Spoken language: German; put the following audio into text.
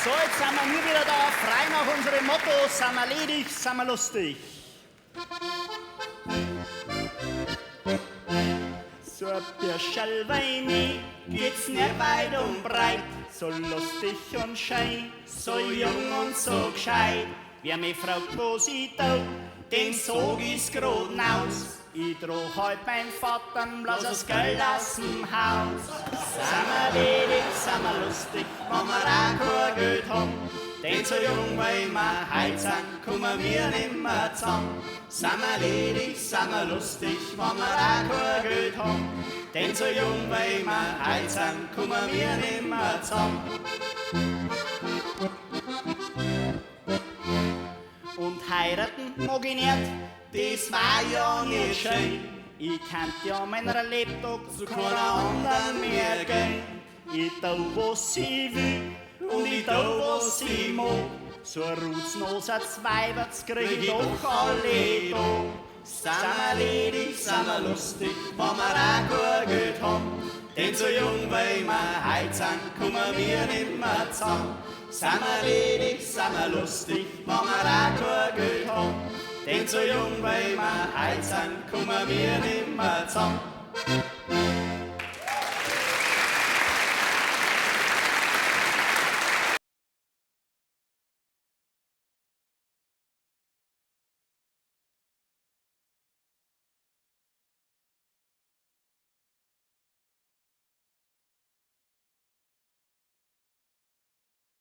So, jetzt sind wir wieder da, frei nach unserem Motto, sind wir ledig, sind wir lustig. So ein Bürscherl Weini geht's nicht weit und breit, so lustig und schön, so jung und so gescheit. Wer mich fragt, was ich tau, den sag ich's grad naus. Ich trag halt mein Vater bloß das Geld aus dem Haus. Sind wir ledig, sind wir lustig, wenn wir auch kein Geld haben. Denn so jung, weil wir heut sind, kommen wir nimmer zusammen. Sind wir ledig, sind wir lustig, wenn wir auch kein Geld haben. Denn so jung, weil wir heut sind, kommen wir nimmer zusammen. Und heiraten mag ich nicht, das war ja nicht schön. Ich kannte ja meinen Lebtag zu keiner anderen mehr gehen. Ich tau, was ich will und ich tau, was ich mag. So ein Rutznoser Zweiberts krieg ich doch alle da. Sind wir ledig, sind wir lustig, wenn wir auch kein Geld haben. Denn so jung, weil wir heut sind, kommen wir nimmer zusammen. Sind wir ledig, sind wir lustig, wenn wir auch kein Geld haben. Denn so jung, weil wir heut sind, kommen wir nimmer zusammen.